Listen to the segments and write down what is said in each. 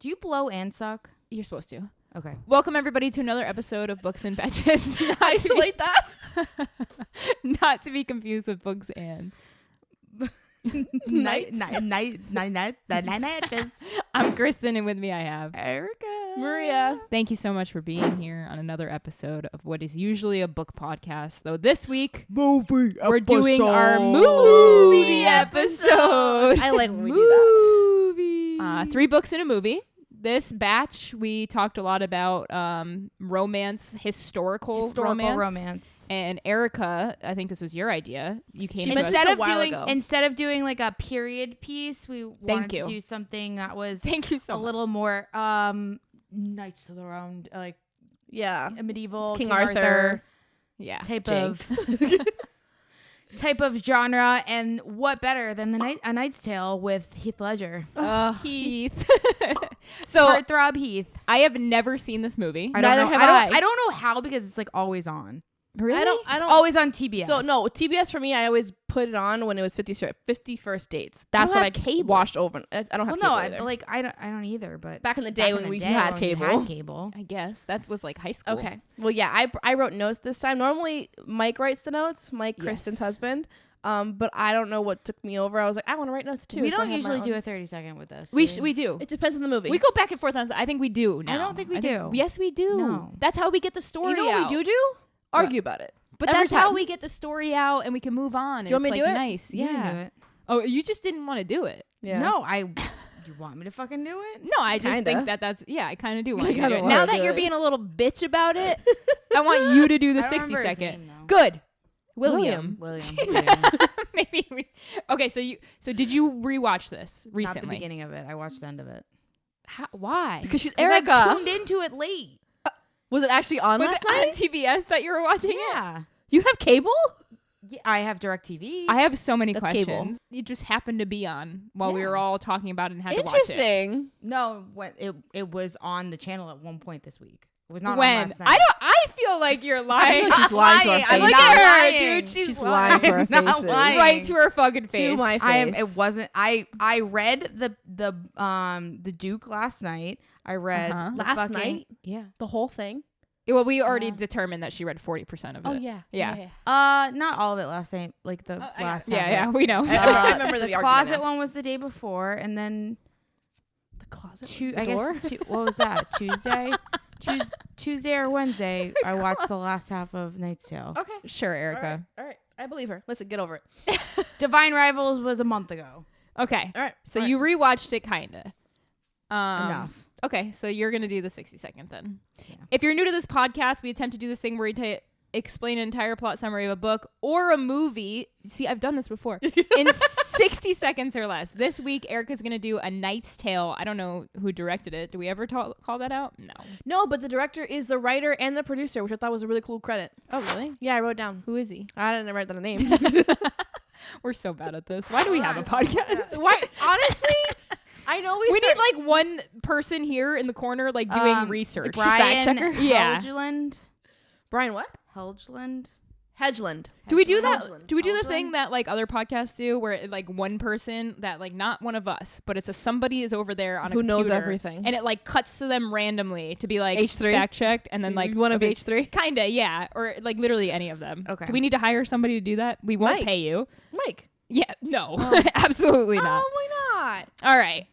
Do you blow and suck? You're supposed to. Okay. Welcome everybody to another episode of Books and Betches. Isolate that. Not to be confused with Books and. I'm Kristen, and with me I have Erica. Maria. Thank you so much for being here on another episode of what is usually a book podcast. Though this week we're doing our movie episode. I like when we do that. 3 books in a movie. This batch, we talked a lot about romance, historical romance. And Erica, I think this was your idea. You came to us instead of doing like a period piece, we wanted to do something that was a little more Knights of the Round, like a medieval King Arthur type of genre. And what better than A Knight's Tale with Heath Ledger? Heath. So Heartthrob Heath. I have never seen this movie. I don't know how, because it's like always on. Really? I don't. It's always on TBS. So no, TBS for me, I always put it on when it was 51st Dates. That's what I watched over. I don't have cable either. I don't either. But back in the day when we had cable, I guess that was like high school. Okay. Well, yeah, I wrote notes this time. Normally, Mike writes the notes. Mike, Kristen's husband. But I don't know what took me over. I was like, I want to write notes too. We don't usually do a 30-second with this. We do. It depends on the movie. We go back and forth on. I think we do. Now. I don't think we do. Yes, we do. No. That's how we get the story. You know what we do? Argue about it. But that's how we get the story out, and we can move on. Do you want me to do it? Nice. You can do it. Oh, you just didn't want to do it. Yeah. No, you want me to fucking do it? No, I just think that's I kind of do want I you to do it. wanna Now do that you're it. being a little bitch about it, I want you to do the 60-second. Good. William. Maybe. Okay, so did you rewatch this recently? Not the beginning of it. I watched the end of it. Why? Because she's Erica. Erica. I tuned into it late. Was it actually on Was last it night? on TBS that you were watching it? Yeah. You have cable? Yeah, I have DirecTV. I have so many That's questions. cable. It just happened to be on while we were all talking about it and had to watch it. Interesting. No, it was on the channel at one point this week. It was not on When? last night. I feel like you're lying. I feel like she's lying to our I'm face. Look not at her, lying. dude. She's lying to our I'm not faces. lying. right to her fucking face. To my face. It wasn't. I read the Duke last night. I read Last night? Yeah. The whole thing? Well, we already determined that she read 40% of it. Oh, yeah. Yeah. Not all of it last night. Like the last. half of Yeah, it. we know. I remember the the argument closet now. one was the day before, and then The closet? what was that? Tuesday or Wednesday, I watched the last half of Knight's Tale. Okay. Sure, Erica. All right. I believe her. Listen, get over it. Divine Rivals was a month ago. Okay. All right. So you rewatched it, kinda. Enough. Okay, so you're gonna do the 60-second then. Yeah. If you're new to this podcast, we attempt to do this thing where we explain an entire plot summary of a book or a movie. See, I've done this before. In 60 seconds or less. This week, Erica's gonna do A Knight's Tale. I don't know who directed it. Do we ever call that out? No, but the director is the writer and the producer, which I thought was a really cool credit. Oh, really? Yeah, I wrote down. Who is he? I didn't write down a name. We're so bad at this. Why do we have a podcast? Why? Honestly, I know we need like one person here in the corner like doing research. Brian fact checker? Yeah. Helgeland. Brian what? Hedgeland. Do we do that? Hedgeland. Do we do the thing that like other podcasts do, where it, like one person that like not one of us, but it's somebody is over there on a Who knows computer, everything. and it like cuts to them randomly to be like H3? fact checked, and then like You wanna be H3? Kinda, yeah, or like literally any of them. Okay. Do we need to hire somebody to do that? We won't Mike. pay you. Mike. Yeah, no, absolutely not. Oh, why not? All right.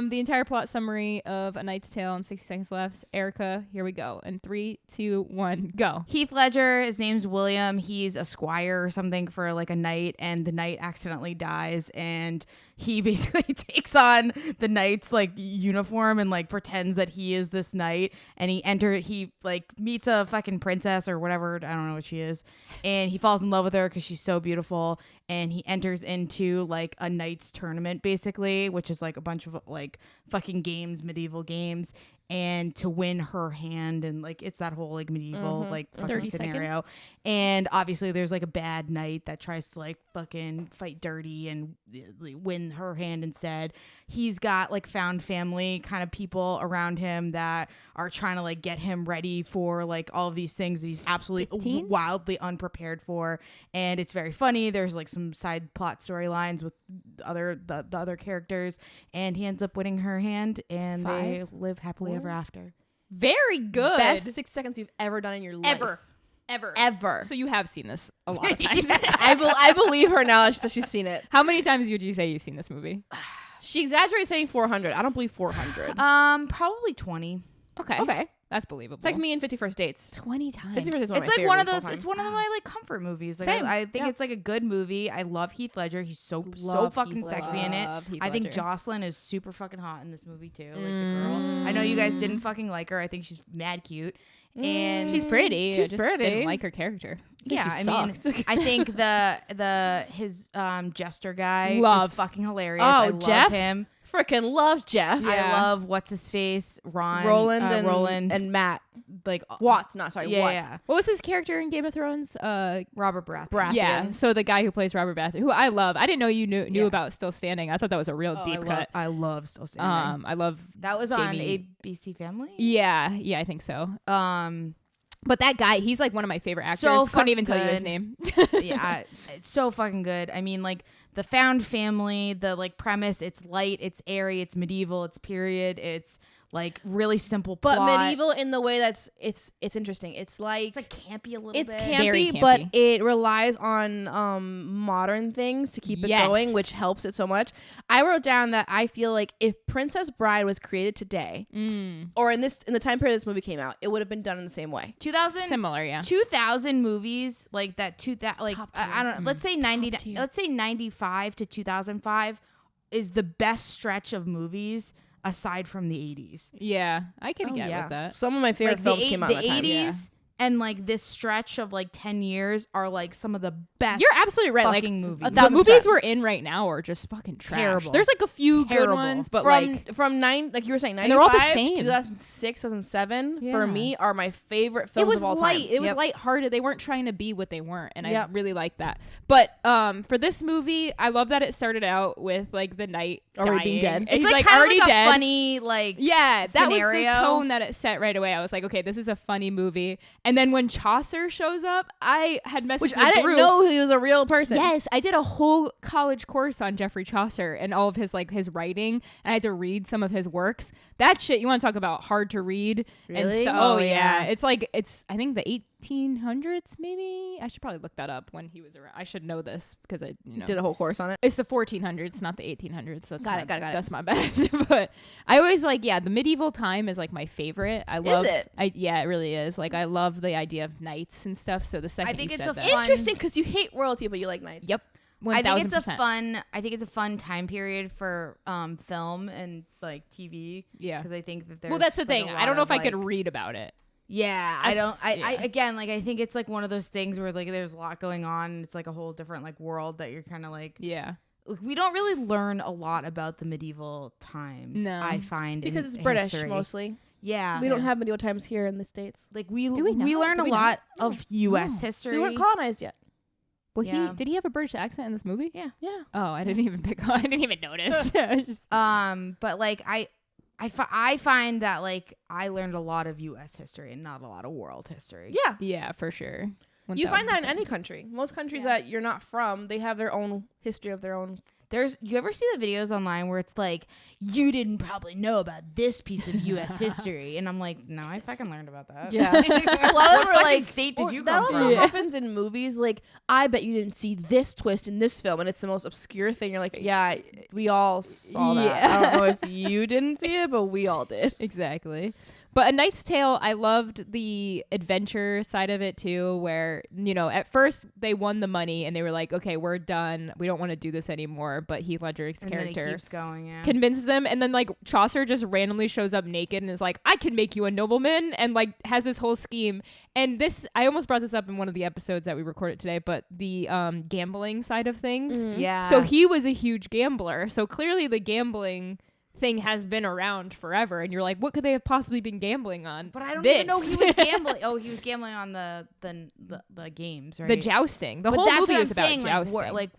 The entire plot summary of A Knight's Tale in 60 seconds left. Erica, here we go. In 3, 2, 1, go. Heath Ledger, his name's William. He's a squire or something for like a knight, and the knight accidentally dies, and he basically takes on the knight's like uniform and like pretends that he is this knight, and he like meets a fucking princess or whatever, I don't know what she is, and he falls in love with her because she's so beautiful, and he enters into like a knight's tournament basically, which is like a bunch of like fucking games, medieval games, and to win her hand, and like it's that whole like medieval like fucking 30 scenario. seconds. And obviously there's like a bad knight that tries to like fucking fight dirty and win her hand instead. He's got like found family kind of people around him that are trying to like get him ready for like all of these things that he's absolutely 15? wildly unprepared for. And it's very funny. There's like some side plot storylines with the other characters, and he ends up winning her hand, and 5, they live happily ever after. Very good. Best 6 seconds you've ever done in your life. Ever. So you have seen this a lot of times. I believe her now. She says she's seen it. How many times would you say you've seen this movie? She exaggerates saying 400. I don't believe 400. Probably 20. Okay. That's believable. It's like me in 50 First Dates. 20 times. 50 First Dates is It's like one of those. It's It's one of my like comfort movies. Like Same. I think Yeah. it's like a good movie. I love Heath Ledger. He's so Love fucking Heath sexy in it. Love Heath I think Ledger. Jocelyn is super fucking hot in this movie too. Like the girl. I know you guys didn't fucking like her. I think she's mad cute. And She's pretty. She's I just pretty. Didn't like her character. yeah, she I mean, sucked. I think his jester guy Love. is fucking hilarious. Oh, I love Jeff? him. Freaking love Jeff. Yeah. I love what's his face, Roland Roland and Matt. like Watts. Not sorry. yeah, Watts. yeah. What was his character in Game of Thrones? Robert Baratheon. Baratheon. Yeah. So the guy who plays Robert Baratheon, who I love. I didn't know you knew Yeah. about Still Standing. I thought that was a real deep cut. I love Still Standing. I love. That was on Jamie- ABC Family. Yeah, I think so. Um, But that guy, he's like one of my favorite actors. So Couldn't even tell you his fucking name. yeah, it's so fucking good. I mean, like the found family, the like premise. It's light, it's airy, it's medieval, it's period. It's like really simple But plot. medieval in the way that's it's interesting. It's like It's like campy a little it's bit. Very campy, but campy. it relies on modern things to keep it Yes. going, which helps it so much. I wrote down that I feel like if Princess Bride was created today, or in the time period this movie came out, it would have been done in the same way. 2000 Similar, yeah. 2000 movies like that. Like Top tier. I don't know. Let's say 90. Top tier. Let's say 95 to 2005 is the best stretch of movies aside from the 80s. Yeah, I can get with that. Some of my favorite Like films came out the in that time. 80s and like this stretch of like 10 years are like some of the best. You're absolutely right. Like fucking movies. the movies we're in right now are just fucking trash. Terrible. There's like a few good Terrible. ones, but From like from nine, like you were saying, And they're all the 95 same. 2006, 2007 Yeah. for me are my favorite it films was of all light. time. It was Yep. lighthearted. They weren't trying to be what they weren't, and I Yep. really like that. But for this movie, I love that it started out with like the knight Already dying. being dead. And It's he's like, like kind already of like dead. a funny like Yeah, that scenario. was the tone that it set right away. I was like, okay, this is a funny movie. And then when Chaucer shows up, I had messaged Which the I didn't group. know he was a real person. Yes, I did a whole college course on Geoffrey Chaucer and all of his like his writing, and I had to read some of his works. That shit, you want to talk about hard to read and Really? stuff. Oh, Oh yeah, yeah. it's like I think the 1800s maybe. I should probably look that up when he was around. I should know this because I Did a whole course on it. It's the 1400s, not the 1800s. That's Got it. That's my bad. But I always like, the medieval time is like my favorite. I love it? Yeah, it really is. Like I love the idea of knights and stuff. So the second think you it's said a that, fun- Interesting, because you hate royalty, but you like knights. yep, 1000%. I think it's a fun time period for film and like TV. Yeah. Because I think that there's Well, that's the like, thing. a I lot don't know of, if I could like- read about it. Yeah, I don't. I yeah. again, like I think it's like one of those things where like there's a lot going on. And it's like a whole different like world that you're kind of like. Yeah. We don't really learn a lot about the medieval times. No. I find Because in it's British history. mostly. Yeah, We don't have medieval times here in the States. like we Do we we not? learn Do a we lot not? of U.S. No. history. We weren't colonized yet. Well, Yeah. did he have a British accent in this movie? Yeah. Yeah. Oh, I didn't even pick on. I didn't even notice. I was just, But like I find that like I learned a lot of U.S. history and not a lot of world history. Yeah. yeah, for sure. You find that in 1000%. any country. Most countries that you're not from, they have their own history of their own. You ever see the videos online where it's like, you didn't probably know about this piece of U.S. history? And I'm like, no, I fucking learned about that. Yeah. A lot of them What are fucking like, state did or you that come also from? happens in movies. Like, I bet you didn't see this twist in this film, and it's the most obscure thing. You're like, yeah, we all saw that. Yeah. I don't know if you didn't see it, but we all did. Exactly. But A Knight's Tale, I loved the adventure side of it too, where, at first they won the money and they were like, okay, we're done. We don't want to do this anymore. But Heath Ledger's And then character it keeps going, yeah. convinces them. And then like Chaucer just randomly shows up naked and is like, I can make you a nobleman, and like has this whole scheme. And this, I almost brought this up in one of the episodes that we recorded today, but the gambling side of things. Yeah. So he was a huge gambler. So clearly the gambling thing has been around forever, and you're like, what could they have possibly been gambling on? But I don't This. even know he was gambling. Oh, he was gambling on the games, right? The jousting. The But whole that's movie what is I'm about saying, jousting.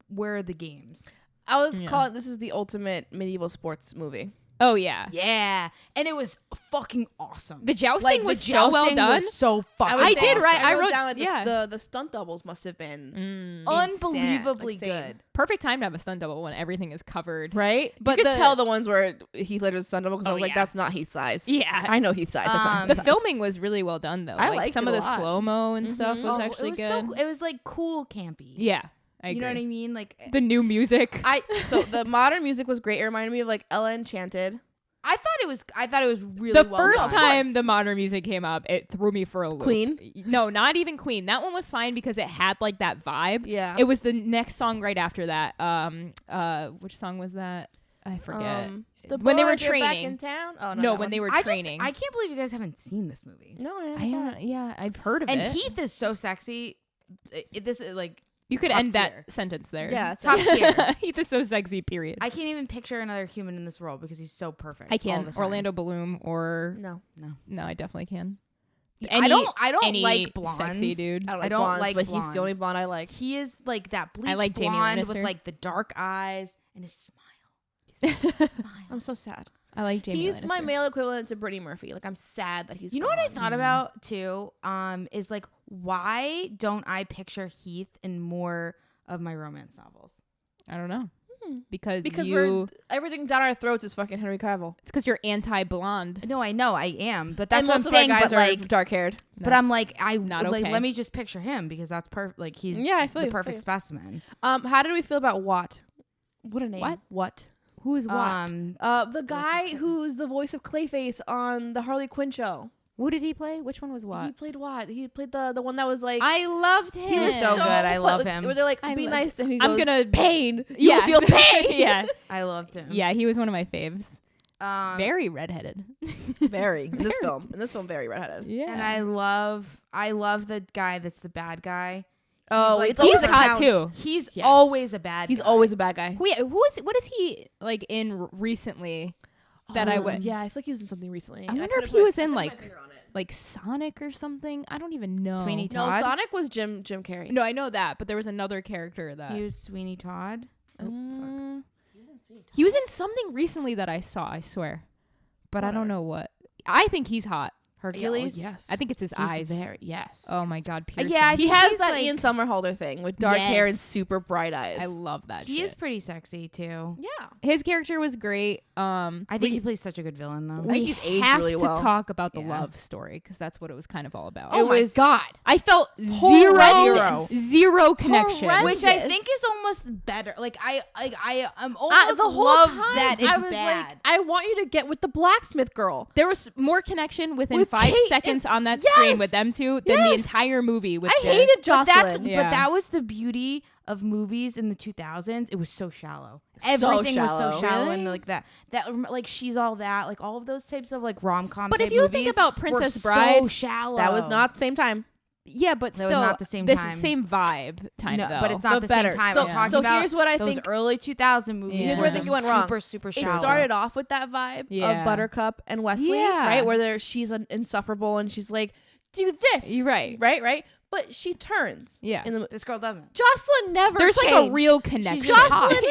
where are the games? I was Yeah. calling this is the ultimate medieval sports movie. Oh yeah. Yeah, and it was fucking awesome. The jousting like, was the so well jousting done. Was so fucking. I did, awesome. right? I wrote down like yeah. the stunt doubles must have been Unbelievably insane. good. Perfect time to have a stunt double when everything is covered. Right? But you could the- tell the ones where Heath Ledger's stunt double because I Oh, was like, yeah. that's not Heath's size. Yeah. I know Heath's size. That's not The Heath's size. filming was really well done though. I like liked some it of a the lot. slow-mo and stuff was Oh, actually it was good. it was like cool campy. Yeah. I You agree. know what I mean? Like The new music. So the modern music was great. It reminded me of like Ella Enchanted. I thought it was really the well first done. time the modern music came up, it threw me for a loop. Queen? No, not even Queen. That one was fine because it had like that vibe. Yeah. It was the next song right after that. Which song was that? I forget. The when they were boys are back training. in town. Oh no, No, that when one. they were I training. can't believe you guys haven't seen this movie. No, I I never saw don't. it. Yeah, I've heard of And it. Heath is so sexy. This is like You could top end that tier. sentence there. Yeah, it's top tier. Heath is so sexy. Period. I can't even picture another human in this world because he's so perfect. I all can. the time. Orlando Bloom or No, no, I definitely can. I don't any like blondes. sexy dude. I don't like I don't blondes, like but he's the only blondes. blonde I like. He is like that bleached like Jamie blonde with Lannister. like the dark eyes and his smile. His smile. I'm so sad. I like Jamie He's Lannister. my male equivalent to Brittany Murphy. Like I'm sad that he's. You know what I gone. thought about too? Is like why don't I picture Heath in more of my romance novels? I don't know. Because we're everything down our throats is fucking Henry Cavill. it's because you're anti-blonde. No, I know I am, but that's And what I'm most of our saying. guys But are like, dark haired. but I'm like not like okay. let me just picture him because that's perfect. Like he's Yeah, I feel the you, perfect feel you. specimen. How did we feel about Watt? What a name. What? Who is what? The guy who's the voice of Clayface on the Harley Quinn show. Who did he play? Which one was He what? played Watt. He played the one that was like. I loved him. he was so good. I fun. love Like, him. Where they're like, I be loved- nice to him. He I'm goes, gonna- pain. Yeah. You'll feel pain. Yeah. I loved him. Yeah, he was one of my faves. Very. Very redheaded. Very in this film. In this film, very redheaded. Yeah. And I love the guy that's the bad guy. Oh, like- it's He's always a hot count. too. He's Yes. always a bad. He's guy. always a bad guy. What is he like in recently that I went? Yeah, I feel like he was in something recently. I wonder couldn't if he put- was I in, couldn't put like- my finger on it. Like Sonic or something? I don't even know. Sweeney No, Todd. Sonic was Jim Carrey. No, I know that, but there was another character that He was Sweeney Todd. he was in something recently that I saw, I swear. But I don't know what. I think he's hot. Hercules. yes. I think it's his He's eyes. very yes. Oh my god, Pearson. yeah, I he think has he's that like- Ian Somerhalder thing with dark hair and Yes. super bright eyes. I love that He shit. is pretty sexy too. yeah. His character was great. I think he plays such a good villain though. think We he's aged have really to well. talk about the Yeah. love story because that's what it was kind of all about. Oh my was- god. I felt Horrendous. zero connection. Horrendous. Which I think is almost better. Like I almost The whole love time that it's I was bad. like, I want you to get with the blacksmith girl. There was more connection within With 5 Kate seconds on that yes! screen with them two than the Yes! entire movie. With I the- hated But Jocelyn. Yeah. but that was the beauty of movies in the 2000s. It was so shallow. So Everything was shallow. so shallow and Really? like that like She's All That, like all of those types of like rom-com But type if you think movies about were Princess so Bride, shallow. That was not the same time. Yeah, but That was still, not the same this time. is same vibe time no, though. but it's not But the better. same time. So- I'm talking so about here's what I those think- early 2000 movies. Here's were where I think just you went wrong. super It shallow. started off with that vibe Yeah. of Buttercup and Wesley, Yeah. right? Where she's insufferable and she's like, do this. You're right. Right? But she turns. Yeah. In the, This girl doesn't. Jocelyn never There's like a changed. real connection. just hot. Jocelyn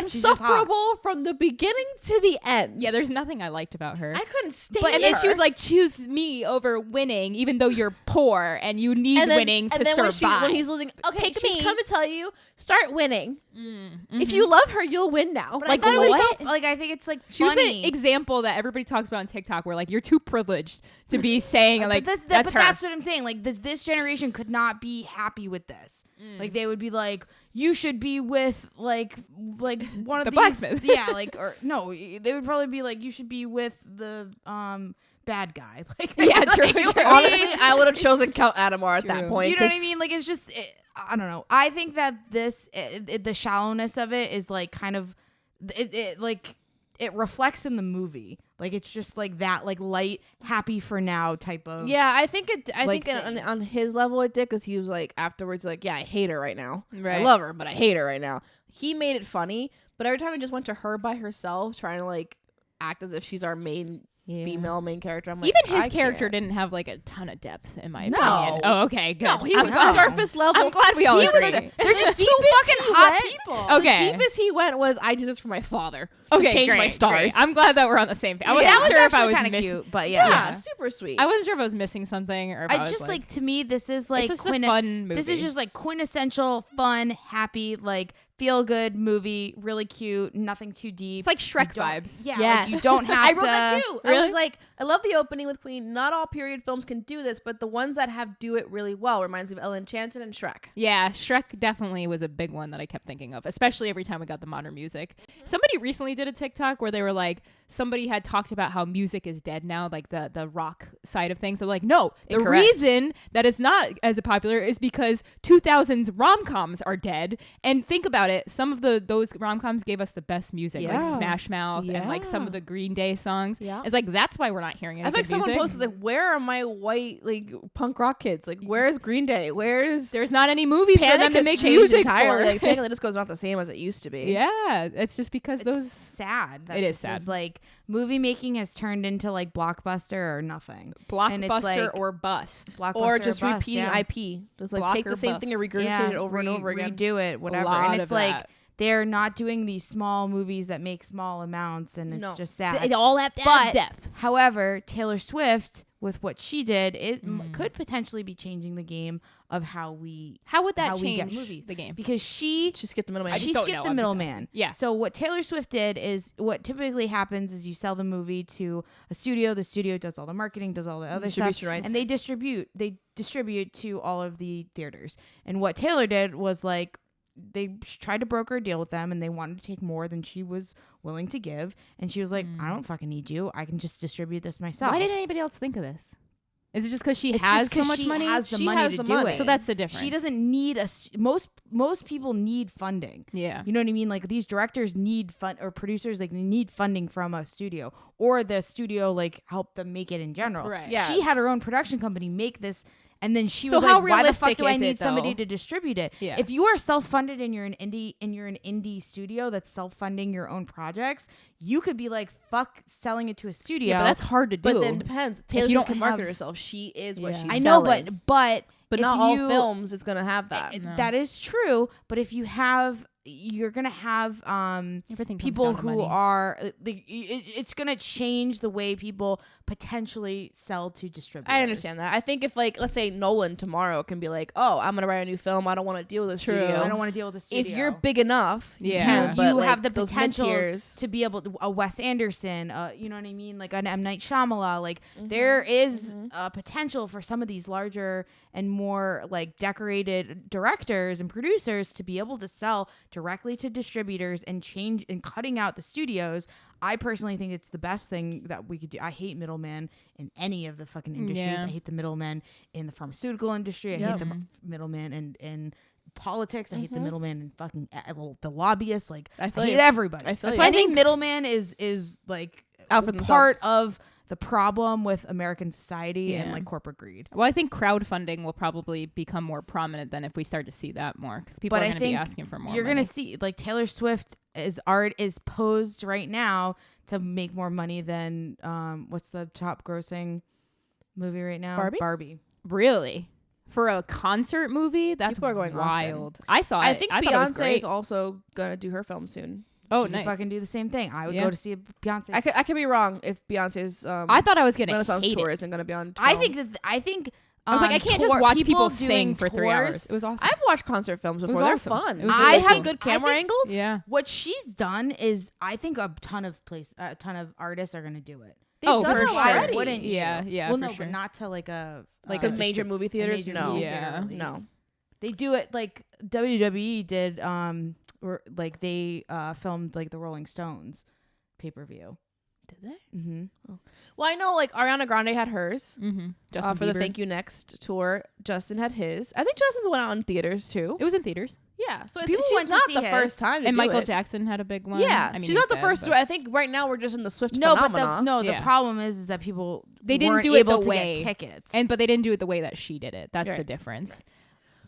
is She's just hot. insufferable from the beginning to the end. Yeah, there's nothing I liked about her. I couldn't stand But and then her. she was like, "Choose me over winning, even though you're poor and you need and then, winning to and then survive." when he's losing, okay, Pick she's me. come to tell you, start winning. Mm-hmm. If you love her, you'll win now. But Like, I thought it was what? so, like I think it's like She was funny. the example that everybody talks about on TikTok, where like you're too privileged to be saying like but that's her. that's what I'm saying. Like this generation could not be happy with this. Like they would be like, you should be with like one of The these, blacksmith. yeah, like or no, they would probably be like, you should be with the bad guy. Like Yeah, like, true, you know true. what I mean? Honestly, I would have chosen Count Adamar at that True. point. You know what I 'cause mean? Like it's just I don't know. I think that this the shallowness of it is like kind of it like it reflects in the movie. Like it's just like that like light happy for now type of Yeah, I think it. I like think on his level it did because he was like afterwards like, yeah, I hate her right now. I Right. love her, but I hate her right now. He made it funny, but every time I just went to her by herself, trying to like act as if she's our main Yeah. female main character. I'm like, Even his I character can't. didn't have like a ton of depth, in my No. opinion. Oh, okay, good. No, he I'm was glad- surface level. I'm glad we all He was agree. the- They're just two deepest fucking he hot went- people. Okay. The deepest he went was, I did this for my father. To Okay, change great, my stars. great. I'm glad that we're on the same page. I Yeah, wasn't that was sure if I actually was kind of missing. cute, but Yeah, yeah. super sweet. I wasn't sure if I was missing something or if I I was just like, like to me this is like it's just a fun movie. this is just like quintessential fun, happy, like feel good movie, really cute, nothing too deep. it's like Shrek You don't- vibes. Yeah, Yes. like you don't have I to. wrote that too. I Really? was like, I love the opening with Queen. Not all period films can do this, but the ones that have do it really well. Reminds me of Ella Enchanted and Shrek. Yeah, Shrek definitely was a big one that I kept thinking of, especially every time we got the modern music. Somebody recently did a TikTok where they were like, somebody had talked about how music is dead now, like the rock side of things. They're like, no, the Incorrect. reason that it's not as popular is because 2000s rom-coms are dead. And think about it, some of those rom-coms gave us the best music, Yeah. like Smash Mouth and like some Yeah. of the Green Day songs. Yeah. It's like, that's why we're not hearing any I feel like good someone music. posted like, where are my white like punk rock kids? Like, where's Green Day? Where's There's not any movies for Panic them to has make changed music entirely. for. Like, Panic at the Disco is not the same as it used to be. Yeah, it's just because It's those sad. That It is this sad. like movie making has turned into like Blockbuster or nothing. And it's blockbuster like- or bust. Blockbuster Or just bust, repeating yeah. IP. Just like Block take or the same thing and bust. regurgitate it over and over again. Redo it, whatever. lot And it's of like that. they're not doing these small movies that make small amounts, and it's No. just sad. They all have to But- have depth. However, Taylor Swift, with what she did, it Mm. could potentially be changing the game of how we How would that how we get change movies. the game? because she She skipped the middleman. I just she don't skipped know. the I'm just middleman. asking. Yeah. So what Taylor Swift did is what typically happens is you sell the movie to a studio. The studio does all the marketing, does all the other stuff, Distribution rights. and they distribute to all of the theaters. And what Taylor did was like they tried to broker a deal with them, and they wanted to take more than she was willing to give. And she was like, I don't fucking need you. I can just distribute this myself. Why didn't anybody else think of this? Is it just because she It's has just so 'cause much she money? has the She money has to the do money. it. So that's the difference. She doesn't need most people need funding. Yeah. You know what I mean? Like these directors need fund, or producers, like they need funding from a studio, or the studio like help them make it in general. Right. Yeah. She had her own production company make this, and then she So was how like, "Why the fuck realistic do I is need it, somebody though? to distribute it? Yeah. If you are self-funded and you're an indie studio that's self-funding your own projects, you could be like, fuck selling it to a studio. Yeah, but that's hard to do. But then it depends. Taylor you Swift don't can market have- herself. She is what Yeah. she's I know, selling. but But if not all you- films is gonna have that. No. That is true. But if you're gonna have Everything comes people down to who money. are it's gonna change the way people potentially sell to distributors. I understand that. I think if like let's say Nolan tomorrow can be like, oh, I'm gonna write a new film. I don't want to deal with this True. studio. I don't want to deal with the studio. If you're big enough, you Yeah. can, you, but, like, have the those potential mid-tiers- to be able to a Wes Anderson, you know what I mean, like an M. Night Shyamalan. Like there is a potential for some of these larger and more like decorated directors and producers to be able to sell directly to distributors and change and cutting out the studios. I personally think it's the best thing that we could do. I hate middlemen in any of the fucking industries. Yeah. I hate the middlemen in the pharmaceutical industry. I hate the middlemen in politics. I hate the middleman in fucking the lobbyists. Like I feel hate you. everybody. I feel That's you. why I I think middleman is like Out for part of the problem with American society and Yeah. like corporate greed. Well, I think crowdfunding will probably become more prominent than if we start to see that more because people But are I going to be think asking for more. You're money. gonna see like Taylor Swift art is posed right now to make more money than what's the top grossing movie right now? Barbie. Really for a concert movie. That's People are going wild. I saw it. I think thought it was Beyonce great. is also gonna do her film soon. Oh, She could nice. fucking do the same thing. I would Yeah. go to see a Beyonce. I could be wrong if Beyonce's I thought I was going to Renaissance hate tour it. isn't gonna be on. I film. think I was like, I can't just watch people sing doing for 3 tours. hours. It was awesome. I've watched concert films was before. They're awesome. fun. It was really They have cool. good camera I think- angles. Yeah. What she's done is, I think a ton of artists are gonna do it. They've Oh, done for it sure. already. Wouldn't you? Yeah, yeah, Well, for no, sure. but not to like a Like Some a major movie theaters. major No, movie Yeah. theater release. no. They do it like WWE did. Or like they filmed like the Rolling Stones pay-per-view. Did they? Mm-hmm. Well, I know like Ariana Grande had hers Mm-hmm. Justin for the Bieber. Thank You Next tour. Justin had his. I think Justin's went out in theaters too. It was in theaters. Yeah, so People she's went to not see the his. first time to And do Michael it. Jackson had a big one. Yeah, I mean, she's he's not the dead, first but- to. I think right now we're just in the Swift No, phenomenon. but the Yeah. problem is that people They didn't weren't do it able the to way- get tickets. But they didn't do it the way that she did it. That's the Right. difference.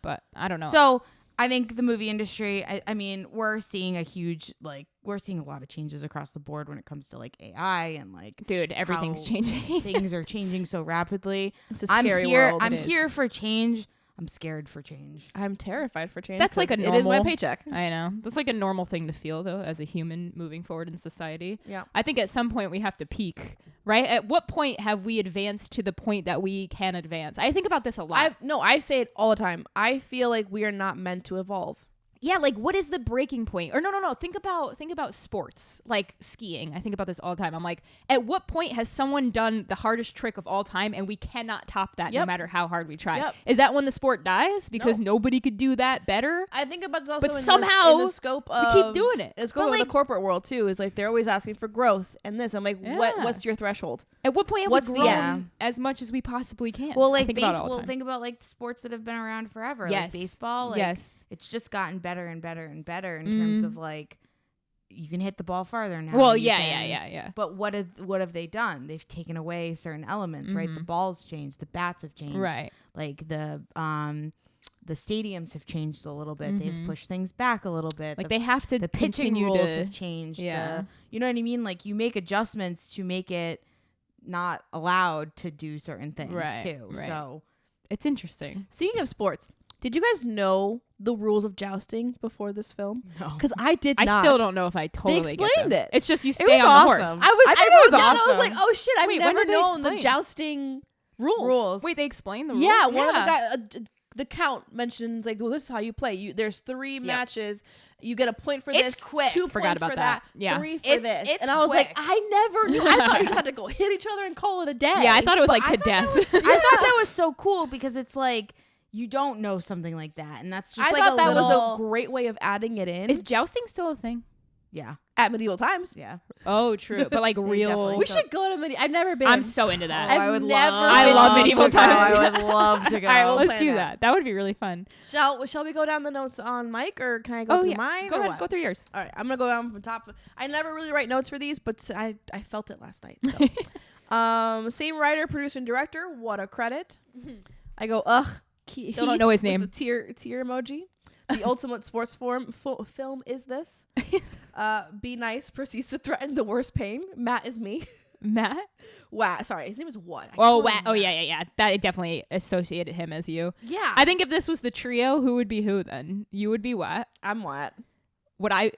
But I don't know. So I think the movie industry, I mean, we're seeing a huge, like, we're seeing a lot of changes across the board when it comes to like AI and like, dude, everything's changing. Things are changing so rapidly. It's a scary world. I'm here for change. I'm scared for change. I'm terrified for change. That's like a normal. It is my paycheck. I know. That's like a normal thing to feel, though, as a human moving forward in society. Yeah. I think at some point we have to peak, right? At what point have we advanced to the point that we can advance? I think about this a lot. I say it all the time. I feel like we are not meant to evolve. Yeah, like what is the breaking point? Or no. Think about sports, like skiing. I think about this all the time. I'm like, at what point has someone done the hardest trick of all time and we cannot top that no matter how hard we try? Yep. Is that when the sport dies because nobody could do that better? I think about this also But in somehow the scope of we keep doing it. The scope of the corporate world too is like they're always asking for growth and this. I'm like, what's your threshold? At what point have What's we the grown end? as much as we possibly can? Well, like think about it all the time. think about like sports that have been around forever. Yes. Like baseball. Like, yes. It's just gotten better and better and better in terms of like you can hit the ball farther now. Well, than you yeah. can. But what have they done? They've taken away certain elements, right? The balls changed, the bats have changed, Right. Like the stadiums have changed a little bit. They've pushed things back a little bit. Like they have to the pitching continue rules to have changed. Yeah. You know what I mean? Like you make adjustments to make it not allowed to do certain things too. Right. So it's interesting. Speaking of sports, did you guys know the rules of jousting before this film? no. Because I did not. I still don't know if I totally They get explained them. it. It's just you was stay on the awesome. horse. I think it was wrote down, I was awesome. like, oh shit, I've Wait, when never did they known the explain? jousting rules. Wait, they explained the rules? Yeah, one of the guys, the count mentions like, well, this is how you play. There's 3 matches. You get a point for It's this. quick. 2 Forgot points about for that. that. Yeah. 3 for It's this. And I was like, quick. I never knew. I thought you had to go hit each other and call it a day. Yeah, I thought it was But like I to thought that death. I thought that was so cool because it's like you don't know something like that, and that's just I like thought a that little, was a great way of adding it in Is jousting still a thing? yeah, at medieval times. yeah. Oh, true. But like real. definitely We So- should go to medieval. I've never been. I'm so into that. I've I would never love. I love medieval to go. times. I would love to go. All right, we'll Let's plan do that. that. That would be really fun. Shall we go down the notes on Mike, or can I go through mine? Go or ahead. what? Go through yours. All right, I'm gonna go down from top. I never really write notes for these, but I felt it last night. So. Same writer, producer, and director. What a credit! I go, ugh. Still don't know his name. The tear emoji. The ultimate sports film is this. Be nice proceeds to threaten the worst pain. Matt is me. Matt? Wow, sorry, his name is what? Oh, yeah. That definitely associated him as you. Yeah, I think if this was the trio, who would be who then? You would be what? I'm what? Would I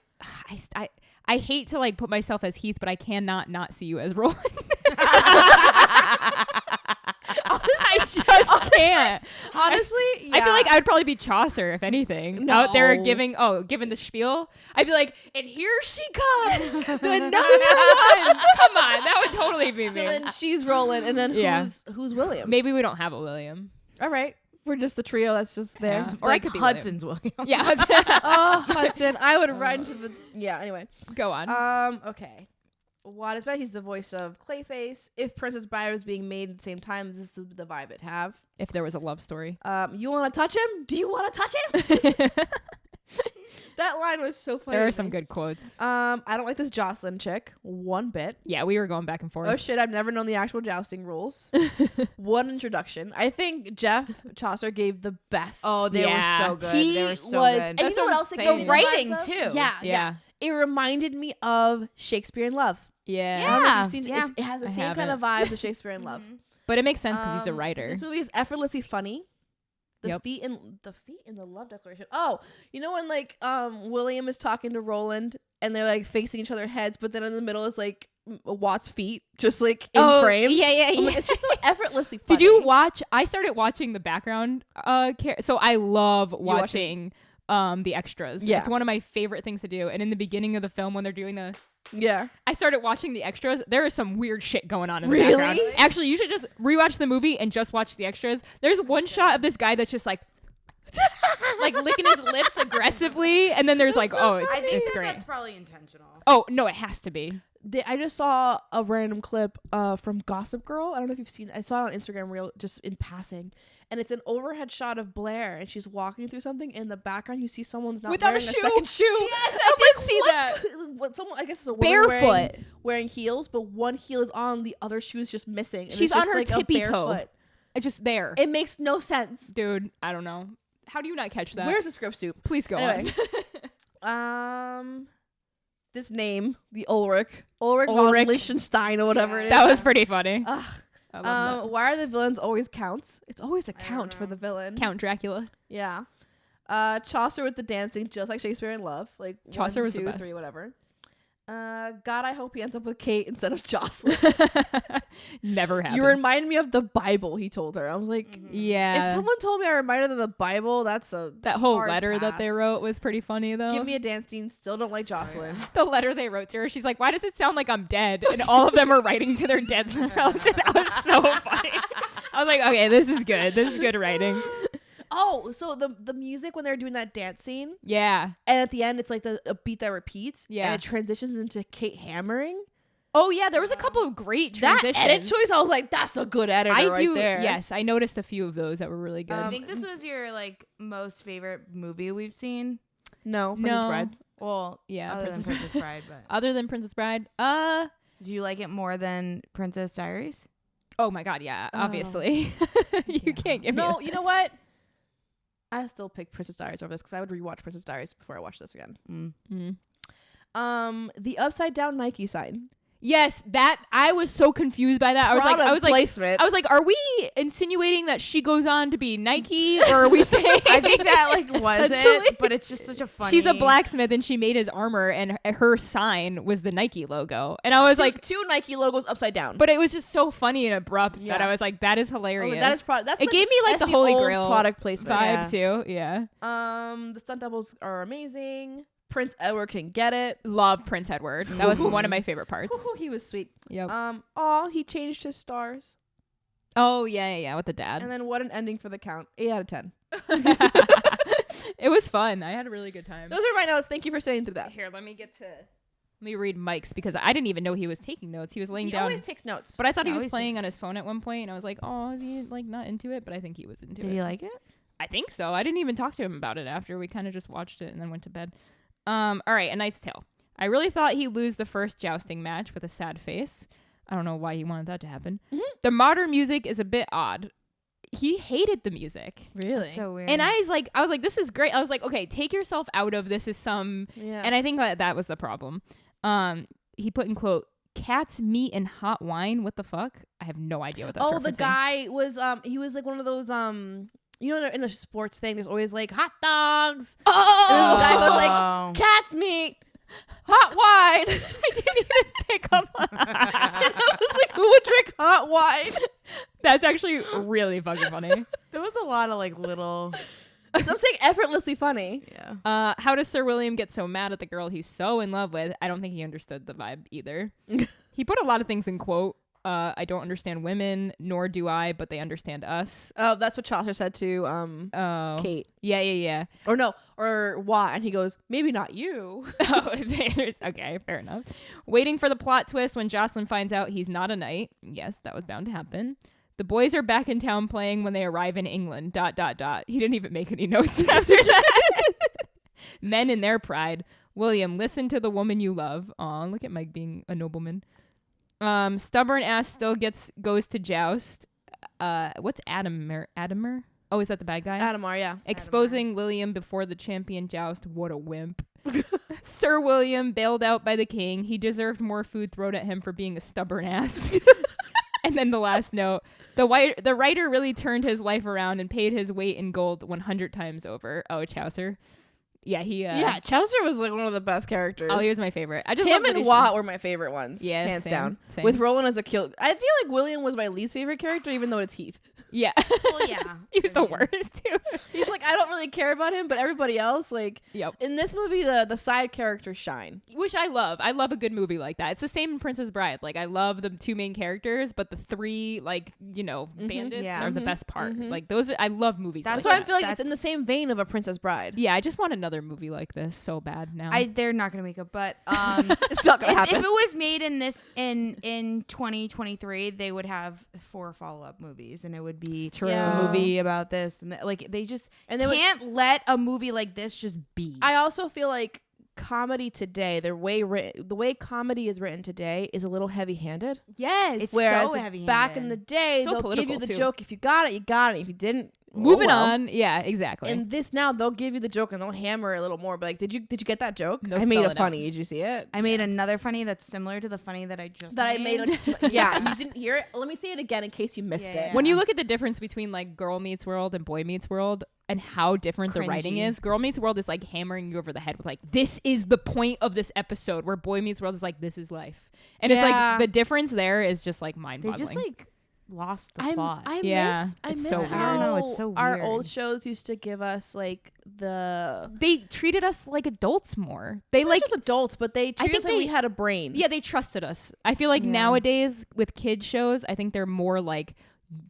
hate to like put myself as Heath, but I cannot not see you as Roland. I just can't. Honestly, yeah. I feel like I would probably be Chaucer, if anything. No. Out there giving the spiel. I'd be like, and here she comes, the number 1. Come on, that would totally be So me. then she's Roland, and then Yeah. who's William? Maybe we don't have a William. All right, we're just the trio that's just there. Yeah. Or like I could be Hudson's William. Yeah, Oh, Hudson, I would run to the Anyway, go on. okay. What is bad? He's the voice of Clayface. If Princess Bride was being made at the same time, this is the vibe it'd have. If there was a love story. You want to touch him? Do you want to touch him? That line was so funny. There to are some me. good quotes. I don't like this Jocelyn chick one bit. Yeah, we were going back and forth. Oh shit, I've never known the actual jousting rules. What an introduction. I think Jeff Chaucer gave the best. Oh, they Yeah. were so good. He They were so was, good. and That's you know what what I'm else? It saying. gave me The writing, vibes of? too. Yeah, Yeah. It reminded me of Shakespeare in Love. Yeah. I don't know if Yeah, you've seen yeah. It has the I same kind of vibes of Shakespeare in Love. But it makes sense because he's a writer. This movie is effortlessly funny. The Yep. feet in the love declaration. Oh, you know when like William is talking to Roland and they're like facing each other's heads, but then in the middle is like Watt's feet, just like in frame. Yeah. I'm like, it's just so effortlessly funny. Did you watch? I started watching the background. So I love watching the extras. Yeah. It's one of my favorite things to do. And in the beginning of the film, when they're doing Yeah. I started watching the extras. There is some weird shit going on in Really? the background. Actually, you should just rewatch the movie and just watch the extras. There's one shot of this guy that's just like licking his lips aggressively, and then there's like, I think it's great. that's probably intentional. Oh no, it has to be. I just saw a random clip from Gossip Girl. I don't know if you've seen it. I saw it on Instagram reel just in passing. And it's an overhead shot of Blair, and she's walking through something. In the background, you see someone's not Without a wearing shoe. second shoe. Yes, I did see that. What someone, I guess, it's a woman Barefoot. wearing heels, but one heel is on, the other shoe is just missing. And She's it's just on her like a tippy bare toe. foot. It's just there. It makes no sense. Dude, I don't know. How do you not catch that? Where's the script soup? Please go Anyway. on. this name, the Ulrich von Liechtenstein or whatever it is. That was pretty funny. Ugh. I love that. Why are the villains always counts? It's always a count for the villain. Count Dracula. Yeah. Chaucer with the dancing, just like Shakespeare in Love. Like Chaucer 1, was 2, the best. 3, whatever. God, I hope he ends up with Kate instead of Jocelyn. Never happens. You remind me of the Bible, he told her. I was like, Yeah. if someone told me I reminded them of the Bible, that's a That whole hard letter that they pass. wrote was pretty funny, though. Give me a dance scene. Still don't like Jocelyn. The letter they wrote to her, she's like, why does it sound like I'm dead? And all of them are writing to their dead relative. That was so funny. I was like, okay, this is good. This is good writing. Oh, so the music when they're doing that dance scene, Yeah. and at the end it's like a beat that repeats, Yeah. and it transitions into Kate hammering. Oh, yeah, there was a couple of great transitions. That edit choice, I was like, that's a good editor right there. Yes, I noticed a few of those that were really good. I think this was your like most favorite movie we've seen. No, Princess Bride. Well, Yeah, other than Princess Bride, but Other than Princess Bride, do you like it more than Princess Diaries? oh my God, yeah, Oh. obviously. You can't give me No, you know what? I still pick Princess Diaries over this because I would rewatch Princess Diaries before I watch this again. The upside down Nike sign. Yes, that I was so confused by that. I was like, placement. I was like, are we insinuating that she goes on to be Nike, or are we saying? I think that like was Essentially. it, but it's just such a funny. She's a blacksmith and she made his armor, and her sign was the Nike logo. And I was like, two Nike logos upside down. but it was just so funny and abrupt that Yeah. I was like, that is Oh, hilarious. that is that's It gave me like that's the Holy old Grail product placement vibe too. Yeah, The stunt doubles are amazing. Prince Edward can get it. love Prince Edward. That was one of my favorite parts. Ooh, he was sweet. Yep. He changed his stars. Oh yeah, with the dad. And then what an ending for the Count. 8 out of 10. It was fun. I had a really good time. Those are my notes. Thank you for sitting through that. Here, let me read Mike's because I didn't even know he was taking notes. He was laying He down. always takes notes. But I thought he He was always playing takes- on his phone at one point, and I was like, oh, is he like not into it? But I think he was into it. Did you like it? I think so. I didn't even talk to him about it after. We kind of just watched it and then went to bed. All right, A Knight's Tale. I really thought he'd lose the first jousting match with a sad face. I don't know why he wanted that to happen. The modern music is a bit odd. He hated the music. Really? So weird. And I was like, this is great. I was like, okay, take yourself out of this is some, Yeah. and I think that was the problem. He put in quote, cat's meat and hot wine. What the fuck? I have no idea what that's referencing. The guy was he was like one of those you know, in a sports thing, there's always like hot dogs. Oh, And this guy was like, cat's meat, hot wine. I didn't even pick up on And I was like, who would drink hot wine? That's actually really fucking funny. there was a lot of like little. So I'm saying effortlessly funny. Yeah. How does Sir William get so mad at the girl he's so in love with? I don't think he understood the vibe either. He put a lot of things in quote. I don't understand women, nor do I, but they understand us. Oh, that's what Chaucer said to Kate. Yeah. Or no, or why? And he goes, maybe not you. Oh, okay, fair enough. Waiting for the plot twist when Jocelyn finds out he's not a knight. Yes, that was bound to happen. The boys are back in town playing when they arrive in England. ... He didn't even make any notes after that. Men in their pride. William, listen to the woman you love. Aw, look at Mike being a nobleman. Stubborn ass still goes to joust. What's Adamer? Oh, is that the bad guy? Adamar, yeah. Exposing William before the champion joust. What a wimp. Sir William bailed out by the king. He deserved more food thrown at him for being a stubborn ass. And then the last note. The writer really turned his life around and paid his weight in gold 100 times over. Oh, Chaucer. Yeah, he... Chaucer was like one of the best characters. Oh, he was my favorite. I just Him loved that and he Watt were my favorite ones. Yeah, hands same, down. same. With Roland as a kill. I feel like William was my least favorite character, even though it's Heath. Yeah. Well, yeah. He was the worst, too. He's like, I don't really care about him, but everybody else, like, Yep. in this movie, the side characters shine. Which I love. I love a good movie like that. It's the same in Princess Bride. Like, I love the two main characters, but the three, like, bandits Yeah. are the best part. Like, those, I love movies That's like why that. I feel like it's That's- in the same vein of A Princess Bride. Yeah, I just want another movie like this so bad now. They're not gonna make it, but It's not gonna if happen. it was made in in 2023, they would have 4 follow-up movies, and it would be True. Yeah. a movie about this, and like they just And they would- can't let a movie like this just be. I also feel like comedy today, the way comedy is written today is a little heavy-handed. Yes. It's Whereas so back heavy-handed. in the day, So they'll give you political, the too. joke. If you got it, you got it. If you didn't, Moving well. on. Yeah, exactly. In this now, they'll give you the joke and they'll hammer it a little more. But like, did you get that joke? They'll I made spell a it funny. Did you see it? I made another funny that's similar to the funny that I just That I made. made. Yeah, you didn't hear it. Let me say it again in case you missed Yeah. it. When you look at the difference between like Girl Meets World and Boy Meets World and how different the writing cringy. is, Girl Meets World is like hammering you over the head with like, this is the point of this episode, where Boy Meets World is like, this is life. And it's Yeah. like the difference there is just like They mind-boggling. just like lost the I plot. Yeah, miss it's so weird. how I don't know, it's so our weird. old shows used to give us like the They treated us like adults more. They not like, just adults, but they treated think us like we they- had a brain. yeah, they trusted us. I feel like Yeah. nowadays with kid shows, I think they're more like,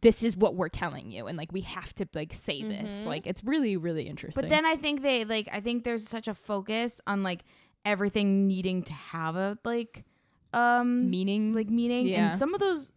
this is what we're telling you, and like we have to like say this. Mhm. Like it's really, really interesting. But then I think I think there's such a focus on like everything needing to have a like meaning, meaning, Yeah. and some of those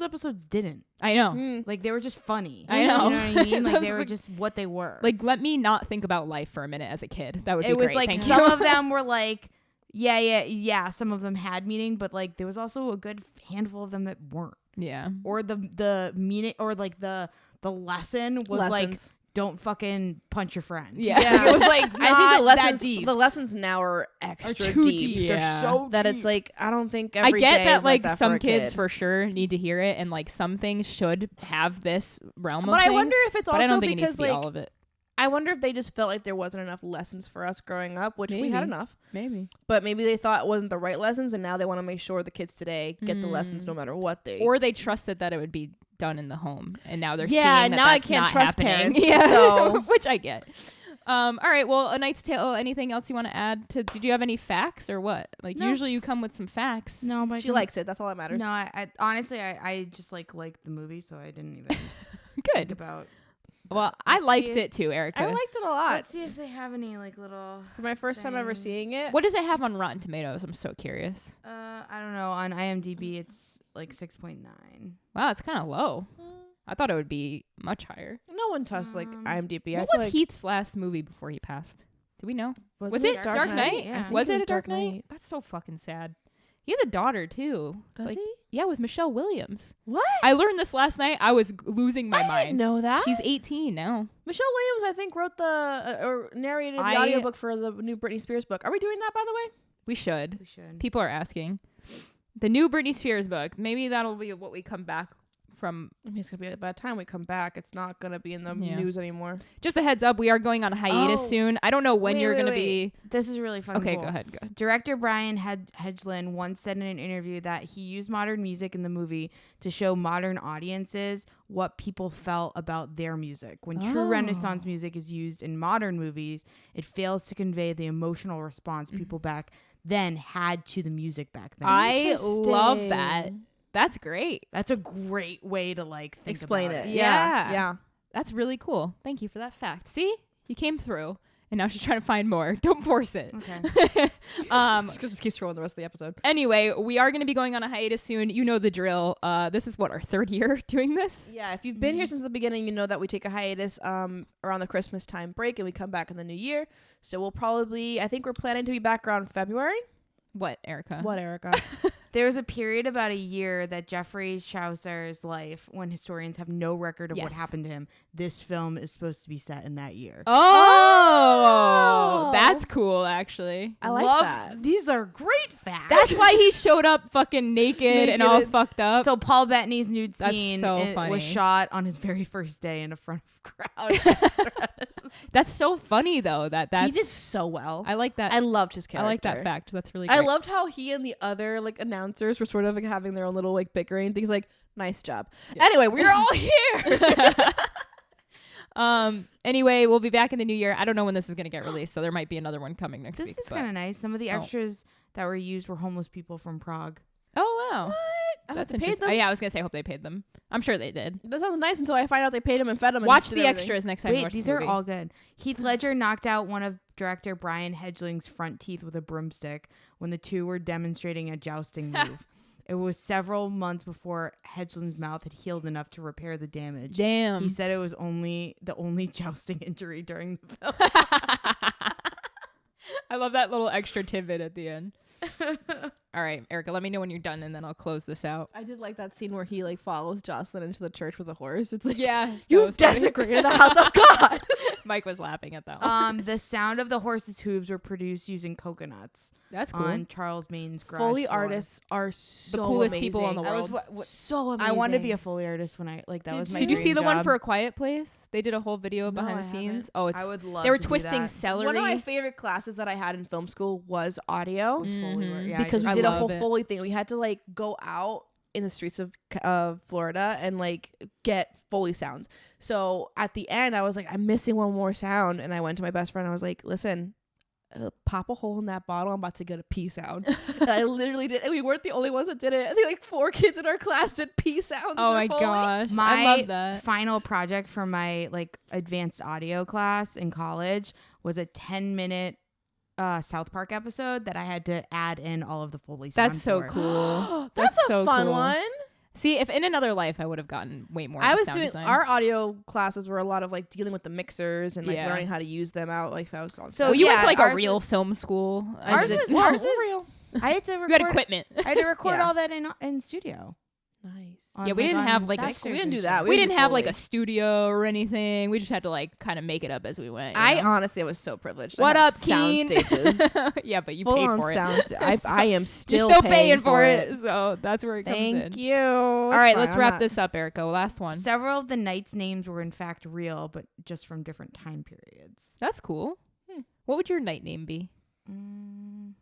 episodes didn't. I know. Mm. Like they were just funny. I know. You know what I mean? Like Those they were were- just what they were. Like, let me not think about life for a minute as a kid. That would be it was great. like Thank some you. of them were like yeah, some of them had meaning, but like there was also a good handful of them that weren't. Yeah. Or the meaning, or like the lesson was like, Lessons. don't fucking punch your friend. Yeah. Yeah. It was like I think the not lessons that deep. the lessons now are extra Are too deep. deep. Yeah. They're so That deep. it's like I don't think I every get day that is like that some for a kids kid. for sure need to hear it, and like some things should have this realm But of I things, wonder if it's but also I don't think it needs because to be like all of it. I wonder if they just felt like there wasn't enough lessons for us growing up, which we had Maybe. enough. Maybe. But maybe they thought it wasn't the right lessons, and now they want to make sure the kids today get the lessons no matter what they. Or they trusted that it would be done in the home, and now they're Yeah, seeing that now I that's can't not trust happening. parents, Yeah, so- which I get. All right. Well, A Knight's Tale. Anything else you want to add? Did you have any facts or what? Like No. usually you come with some facts. no, but I she can- likes it. That's all that matters. No, I honestly I just like the movie, so I didn't even think Good. about. Well, I Let's liked see. it too, Erica. I liked it a lot. Let's see if they have any like little. For my first time ever things. seeing it. What does it have on Rotten Tomatoes? I'm so curious. I don't know. On IMDb, it's like 6.9. Wow, it's kind of low. I thought it would be much higher. No one touched like IMDb. I What feel was like Heath's last movie before he passed? Do we know? Was it it Dark Knight? Yeah. I think Was it it was a Dark Dark Knight? Knight. That's so fucking sad. He has a daughter too. It's Does like, he? yeah, with Michelle Williams. What? I learned this last night. I was losing my I mind. didn't know that. She's 18 now. Michelle Williams, I think, wrote the or narrated the I- audiobook for the new Britney Spears book. Are we doing that, by the way? We should. We should. People are asking. The new Britney Spears book. Maybe that'll be what we come back from. I mean, it's gonna be by the time we come back, it's not gonna be in the Yeah. news anymore. Just a heads up, we are going on hiatus Oh. soon. I don't know when Wait, you're wait, going to wait. be. This is really fun. Okay, cool. go ahead. Go ahead. Director Brian Hedgeland once said in an interview that he used modern music in the movie to show modern audiences what people felt about their music. When true Oh. Renaissance music is used in modern movies, it fails to convey the emotional response Mm-hmm. people back then had to the music back then. I love that. Interesting. That's great. That's a great way to like think Explain about it. Yeah. Yeah. That's really cool. Thank you for that fact. See, you came through, and now she's trying to find more. Don't force it. Okay. Just keep scrolling the rest of the episode. Anyway, we are going to be going on a hiatus soon. You know the drill. This is what, our third year doing this? Yeah, if you've been here since the beginning, you know that we take a hiatus around the Christmas time break and we come back in the new year. So we'll probably, I think we're planning to be back around February. What, Erica? What, Erica? There was a period about a year that Geoffrey Chaucer's life, when historians have no record of what Yes. happened to him, this film is supposed to be set in that year. Oh, Oh. that's cool, actually. I like Love- that. These are great facts. That's why he showed up fucking naked and all Naked. fucked up. So Paul Bettany's nude That's scene so it funny. was shot on his very first day in a front of crowd. That's so funny, though. That's He did so well. I like that. I loved his I character. like that fact. That's really great. I loved how he and the other like announcers were sort of like having their own little like bickering things. Like, nice job. Yeah. Anyway, we're all here. Anyway, we'll be back in the new year. I don't know when this is going to get released, so there might be another one coming next This week. is but- kind of nice. Some of the Oh. extras that were used were homeless people from Prague. Oh, wow. I hope That's they paid interesting. them. Yeah, I was going to say, I hope they paid them. I'm sure they did. That sounds nice until I find out they paid him and fed him. Watch and did the everything. extras next time you Wait, watch these the are movie. all good. Heath Ledger knocked out one of director Brian Hedgeling's front teeth with a broomstick when the two were demonstrating a jousting move. It was several months before Hedgeling's mouth had healed enough to repair the damage. Damn. He said it was the only jousting injury during the film. I love that little extra tidbit at the end. All right, Erica, let me know when you're done, and then I'll close this out. I did like that scene where he like follows Jocelyn into the church with a horse. It's like, Yeah, you've desecrated the house of God. Mike was laughing at that one. The sound of the horse's hooves were produced using coconuts That's cool. on Charles Maine's garage Foley floor. artists are so The coolest amazing. people in the I was world. So amazing. I wanted to be a Foley artist when I like that was my Did you see dream the one job. for A Quiet Place? They did a whole video No, behind I the scenes. haven't. Oh, it's I would love they were to do twisting that. celery. One of my favorite classes that I had in film school was audio. Was Foley work. Yeah, because I we did a love whole it. Foley thing. We had to like go out in the streets of Florida and like get Foley sounds. So at the end, I was like, I'm missing one more sound, and I went to my best friend. I was like, listen, pop a hole in that bottle. I'm about to get a pee sound. And I literally did, and we weren't the only ones that did it. I think like 4 kids in our class did pee sounds. Oh with my Foley. gosh, I My love that. final project for my like advanced audio class in college was a 10-minute South Park episode that I had to add in all of the Foley sound That's so for. cool. That's a so fun cool. one. See, if in another life I would have gotten way more. I into was sound doing design. our audio classes were a lot of like dealing with the mixers and like Yeah. learning how to use them out. Like if I was on So Well, you went yeah, to like a ours real was- film school. I Ours did- was, Whoa, ours was real. I had to you had record. equipment. I had to record Yeah. all that in studio. Nice. on, Yeah, we didn't on have, like, a- mixers we didn't and do shit. that. We didn't didn't have like a Foley. studio or anything. We just had to like kind of make it up as we went. you I know? honestly was so privileged. What I had up, sound Keen? stages. Yeah, but you Full paid on for it. sound I am You're still still paying for it. it, so that's where it comes in. Thank you. All right, let's wrap this up, Erica. Last one. Several of the knights' names were in fact real, but just from different time periods. That's cool. What would your knight name be?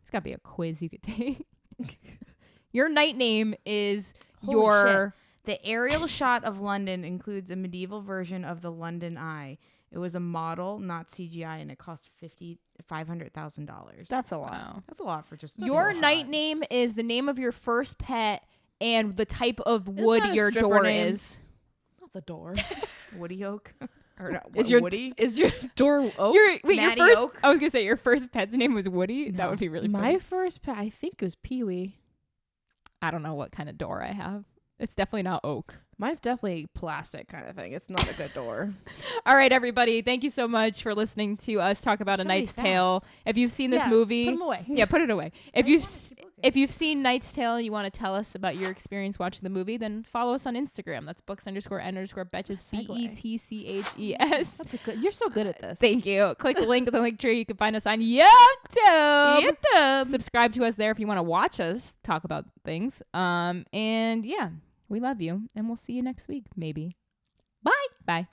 It's got to be a quiz you could take. Your knight name is Holy your... The aerial shot of London includes a medieval version of the London Eye. It was a model, not CGI, and it cost $500,000. That's a lot. Wow. That's a lot for just a Your single knight shot. name is the name of your first pet and the type of wood that a your stripper door name? is. Not the door. Woody Oak. Or not, Is your Woody? is your door oak? Your Matty first. Oak? I was gonna say your first pet's name was Woody. That No. would be really My funny. first pet, I think, was Pee Wee. I don't know what kind of door I have. It's definitely not oak. Mine's definitely plastic kind of thing. It's not a good door. All right, everybody. Thank you so much for listening to us talk about A So many Knight's Tale. facts. If you've seen this Yeah, movie, Put them away. yeah, put it away. If I you've wanna keep looking. if you've seen Knight's Tale and you want to tell us about your experience watching the movie, then follow us on Instagram. That's books_n_Betches Segue. BETCHES. That's a good. You're so good at this. Thank you. Click the link in the link tree. You can find us on YouTube. YouTube. Subscribe to us there if you want to watch us talk about things. And yeah, we love you, and we'll see you next week, maybe. Bye. Bye.